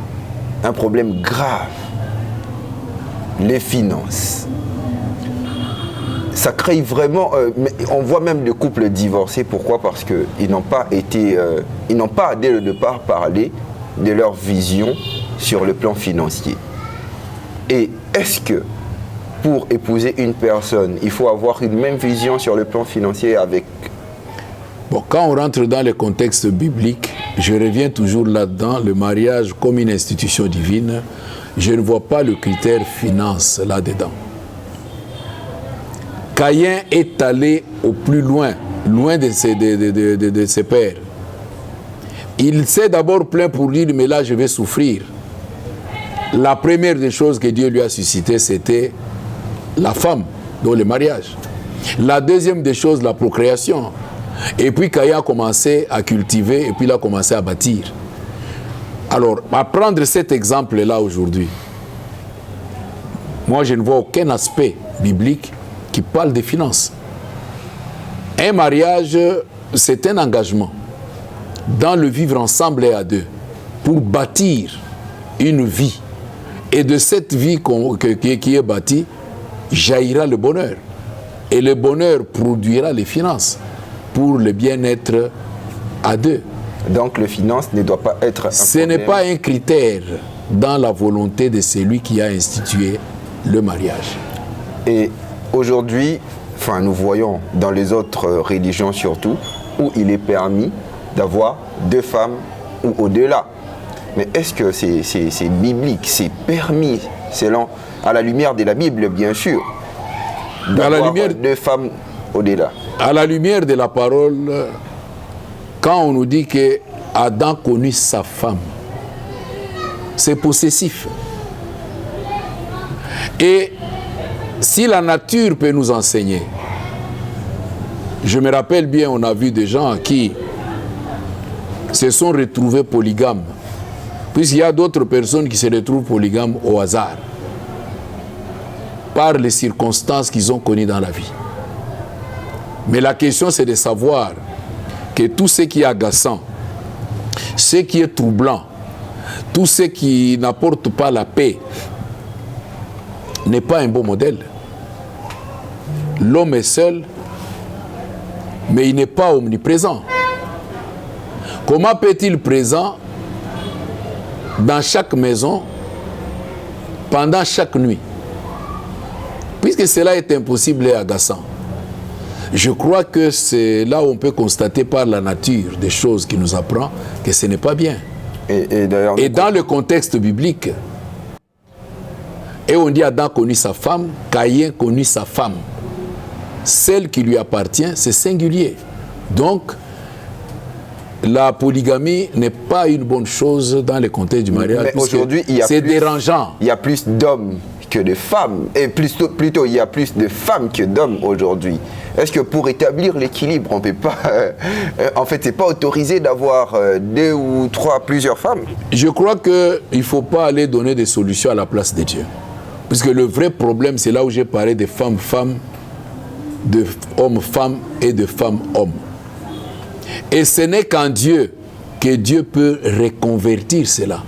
un problème grave. Les finances. Ça crée vraiment... on voit même des couples divorcés. Pourquoi? Parce qu'ils n'ont pas ils n'ont pas dès le départ parlé de leur vision sur le plan financier. Et est-ce que pour épouser une personne, il faut avoir une même vision sur le plan financier avec... Bon, quand on rentre dans le contexte biblique, je reviens toujours là-dedans, le mariage comme une institution divine, je ne vois pas le critère finance là-dedans. Caïn est allé au plus loin, loin de ses pères. Il s'est d'abord plaint pour dire, mais là je vais souffrir. La première des choses que Dieu lui a suscité, c'était la femme, donc le mariage. La deuxième des choses, la procréation. Et puis Caïn a commencé à cultiver et puis il a commencé à bâtir. Alors, à prendre cet exemple-là aujourd'hui, moi je ne vois aucun aspect biblique qui parle des finances. Un mariage, c'est un engagement dans le vivre ensemble et à deux pour bâtir une vie. Et de cette vie qui est bâtie, jaillira le bonheur. Et le bonheur produira les finances pour le bien-être à deux. Donc le finance ne doit pas être un Ce n'est pas un critère dans la volonté de celui qui a institué le mariage. Et aujourd'hui, enfin, nous voyons dans les autres religions surtout, où il est permis d'avoir 2 femmes ou au-delà. Mais est-ce que c'est biblique, c'est permis, selon, à la lumière de la Bible, bien sûr, d'avoir 2 femmes au-delà? À la lumière de la parole, quand on nous dit que Adam connut sa femme, c'est possessif. Et si la nature peut nous enseigner, je me rappelle bien, on a vu des gens qui se sont retrouvés polygames, puisqu'il y a d'autres personnes qui se retrouvent polygames au hasard, par les circonstances qu'ils ont connues dans la vie. Mais la question, c'est de savoir que tout ce qui est agaçant, ce qui est troublant, tout ce qui n'apporte pas la paix, n'est pas un bon modèle. L'homme est seul, mais il n'est pas omniprésent. Comment peut-il présent dans chaque maison, pendant chaque nuit? Puisque cela est impossible et agaçant. Je crois que c'est là où on peut constater par la nature des choses qui nous apprend que ce n'est pas bien. Et dans le contexte biblique, et on dit Adam connut sa femme, Caïn connut sa femme. Celle qui lui appartient, c'est singulier. Donc, la polygamie n'est pas une bonne chose dans le contexte du mariage. Mais aujourd'hui, c'est dérangeant. Il y a plus d'hommes que de femmes. Et plutôt, il y a plus de femmes que d'hommes aujourd'hui. Est-ce que pour établir l'équilibre, on ne peut pas... en fait, c'est pas autorisé d'avoir 2 ou 3, plusieurs femmes? Je crois qu'il ne faut pas aller donner des solutions à la place de Dieu. Puisque le vrai problème, c'est là où j'ai parlé de femmes-femmes, de hommes-femmes et de femmes-hommes. Et ce n'est qu'en Dieu que Dieu peut reconvertir cela.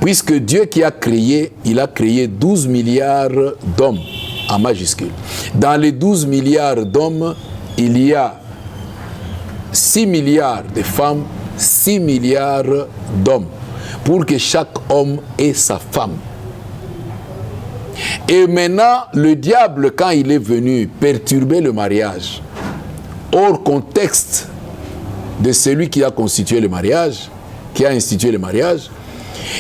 Puisque Dieu qui a créé, il a créé 12 milliards d'hommes en majuscule. Dans les 12 milliards d'hommes, il y a 6 milliards de femmes, 6 milliards d'hommes, pour que chaque homme ait sa femme. Et maintenant, le diable, quand il est venu perturber le mariage, hors contexte de celui qui a constitué le mariage, qui a institué le mariage,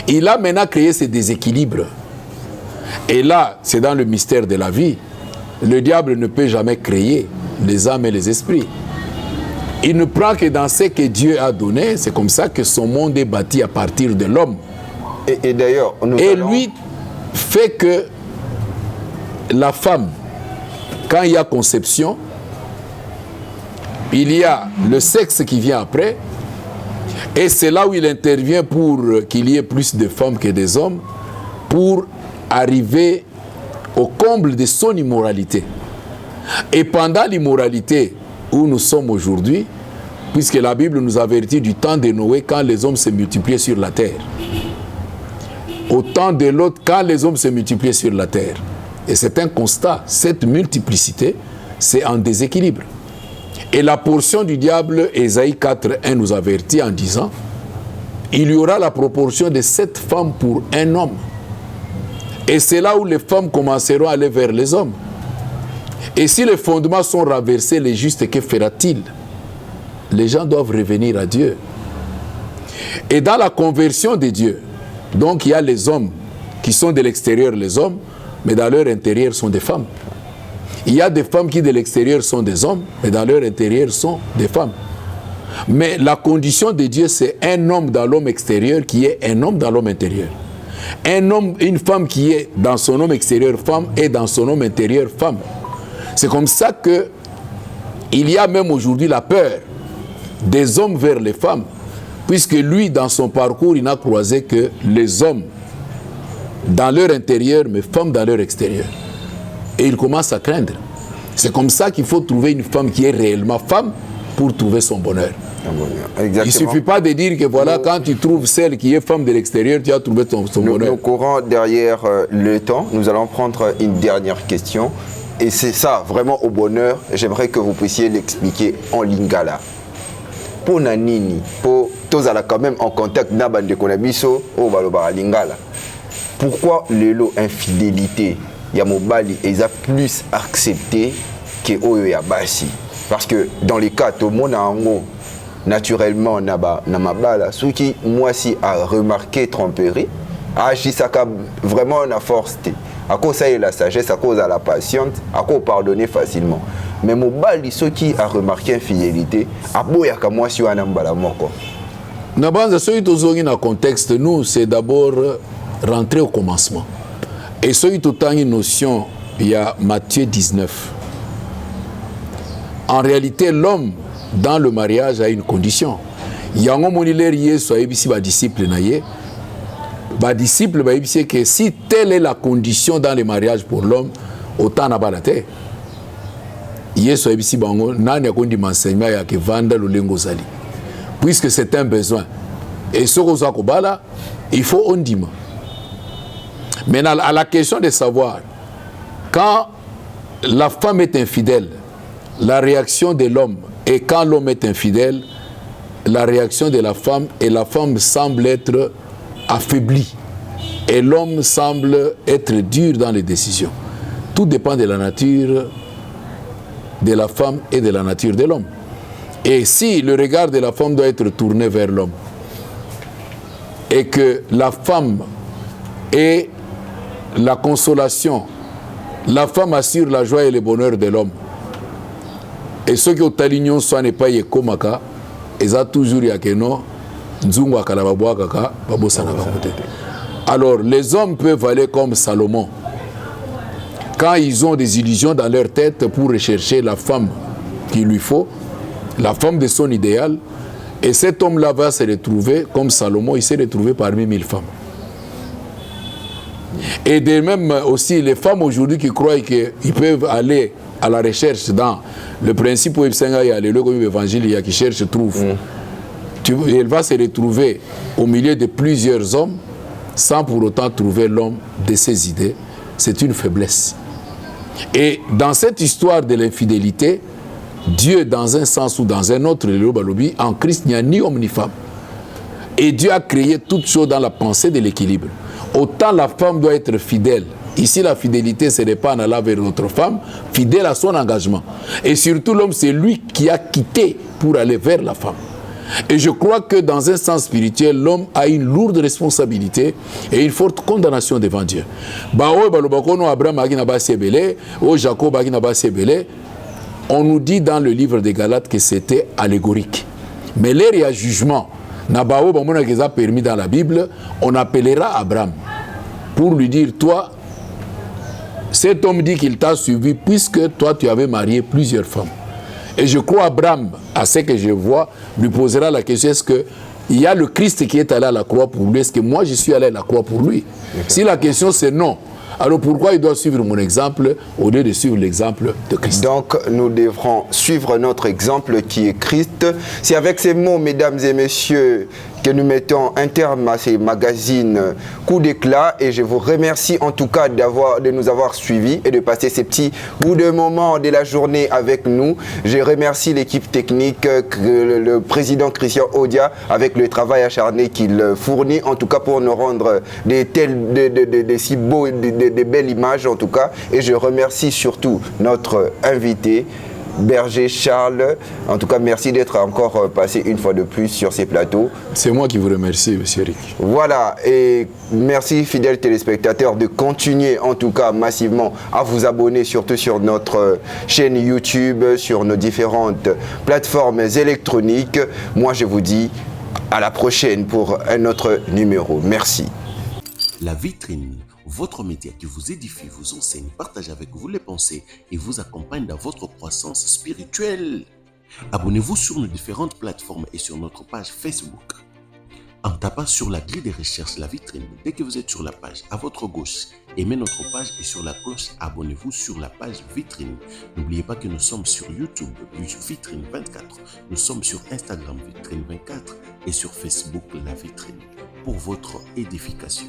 il a maintenant créé ces déséquilibres. Et là, c'est dans le mystère de la vie. Le diable ne peut jamais créer les âmes et les esprits. Il ne prend que dans ce que Dieu a donné. C'est comme ça que son monde est bâti à partir de l'homme. Et d'ailleurs, lui fait que la femme, quand il y a conception, il y a le sexe qui vient après, et c'est là où il intervient pour qu'il y ait plus de femmes que des hommes, pour arriver au comble de son immoralité. Et pendant l'immoralité où nous sommes aujourd'hui, puisque la Bible nous avertit du temps de Noé quand les hommes se multipliaient sur la terre, au temps de Lot quand les hommes se multipliaient sur la terre. Et c'est un constat, cette multiplicité, c'est en déséquilibre. Et la portion du diable, Ésaïe 4:1 nous avertit en disant, il y aura la proportion de 7 femmes pour un homme. Et c'est là où les femmes commenceront à aller vers les hommes. Et si les fondements sont renversés, les justes, que fera-t-il? Les gens doivent revenir à Dieu. Et dans la conversion de Dieu, donc il y a les hommes qui sont de l'extérieur, les hommes, mais dans leur intérieur sont des femmes. Il y a des femmes qui de l'extérieur sont des hommes, mais dans leur intérieur sont des femmes. Mais la condition de Dieu, c'est un homme dans l'homme extérieur qui est un homme dans l'homme intérieur. Un homme, une femme qui est dans son homme extérieur femme et dans son homme intérieur femme. C'est comme ça que il y a même aujourd'hui la peur des hommes vers les femmes, puisque lui, dans son parcours, il n'a croisé que les hommes dans leur intérieur, mais femmes dans leur extérieur. Et il commence à craindre. C'est comme ça qu'il faut trouver une femme qui est réellement femme pour trouver son bonheur. Exactement. Il ne suffit pas de dire que voilà, quand tu trouves celle qui est femme de l'extérieur, tu as trouvé ton bonheur. Nous courons derrière le temps. Nous allons prendre une dernière question. Et c'est ça, vraiment au bonheur. J'aimerais que vous puissiez l'expliquer en lingala. pour nanini pour tozala quand même en contact na bande konabiso o baloba lingala. Pourquoi le lot infidélité ya mobali est plus accepté que oyo ya basi? Parce que dans les cas tout le monde ango naturellement na mabala ceux qui moi si a remarqué tromperie agisaka vraiment na force à cause ça la sagesse à cause à la patience à cause pardonner facilement mais mobali ceux qui a remarqué infidélité aboyaka moi si wana mbala moko na banza ceux qui na contexte nous c'est d'abord rentrer au commencement et ceux qui ont une notion il y a Matthieu 19 en réalité l'homme dans le mariage a une condition. Yango moniler yeso ayebisi ba disciple na ye. Ba disciple ba yebisi que si telle est la condition dans le mariage pour l'homme, autant na balate. Yeso ayebisi bango nani akondi m'enseignement ya ke vanda lolengo zali. Puisque c'est un besoin. Et ce qu'on ko bala, il faut ondima. Maintenant à la question de savoir quand la femme est infidèle, la réaction de l'homme. Et quand l'homme est infidèle, la réaction de la femme, et la femme semble être affaiblie. Et l'homme semble être dur dans les décisions. Tout dépend de la nature de la femme et de la nature de l'homme. Et si le regard de la femme doit être tourné vers l'homme, et que la femme est la consolation, la femme assure la joie et le bonheur de l'homme, et ceux qui ont l'union soit n'est pas yekomaka, ils ont toujours yakeno nzungu akalababwa kaka babosa na bakote. Alors les hommes peuvent aller comme Salomon quand ils ont des illusions dans leur tête pour rechercher la femme qu'il lui faut, la femme de son idéal, et cet homme-là va se retrouver comme Salomon, il s'est retrouvé parmi 1000 femmes. Et de même aussi les femmes aujourd'hui qui croient qu'ils peuvent aller à la recherche dans le principe où l'évangile qui cherche trouve. Elle va se retrouver au milieu de plusieurs hommes sans pour autant trouver l'homme de ses idées. C'est une faiblesse. Et dans cette histoire de l'infidélité, Dieu, dans un sens ou dans un autre, en Christ, il n'y a ni homme ni femme. Et Dieu a créé toutes choses dans la pensée de l'équilibre. Autant la femme doit être fidèle. Ici, la fidélité, ce n'est pas en allant vers notre femme, fidèle à son engagement. Et surtout, l'homme, c'est lui qui a quitté pour aller vers la femme. Et je crois que dans un sens spirituel, l'homme a une lourde responsabilité et une forte condamnation devant Dieu. On nous dit dans le livre des Galates que c'était allégorique. Mais l'ère et à jugement, permis dans la Bible, on appellera Abraham pour lui dire, toi, cet homme dit qu'il t'a suivi puisque toi tu avais marié plusieurs femmes. Et je crois Abraham, à ce que je vois, lui posera la question, est-ce qu'il y a le Christ qui est allé à la croix pour lui? Est-ce que moi je suis allé à la croix pour lui? Si la question c'est non, alors pourquoi il doit suivre mon exemple au lieu de suivre l'exemple de Christ? Donc nous devrons suivre notre exemple qui est Christ. C'est avec ces mots, mesdames et messieurs, que nous mettons un terme à ces magazines Coup d'éclat, et je vous remercie en tout cas de nous avoir suivis et de passer ces petits bouts de moments de la journée avec nous. Je remercie l'équipe technique, le président Christian Odia, avec le travail acharné qu'il fournit en tout cas pour nous rendre des si beaux, des belles images en tout cas, et je remercie surtout notre invité Berger Charles. En tout cas, merci d'être encore passé une fois de plus sur ces plateaux. C'est moi qui vous remercie, monsieur Eric. Voilà, et merci, fidèles téléspectateurs, de continuer en tout cas massivement à vous abonner, surtout sur notre chaîne YouTube, sur nos différentes plateformes électroniques. Moi, je vous dis à la prochaine pour un autre numéro. Merci. La vitrine, votre média qui vous édifie, vous enseigne, partage avec vous les pensées et vous accompagne dans votre croissance spirituelle. Abonnez-vous sur nos différentes plateformes et sur notre page Facebook. En tapant sur la grille de recherche La Vitrine, dès que vous êtes sur la page, à votre gauche, aimez notre page et sur la cloche, abonnez-vous sur la page Vitrine. N'oubliez pas que nous sommes sur YouTube, Vitrine 24. Nous sommes sur Instagram, Vitrine 24 et sur Facebook, La Vitrine, pour votre édification.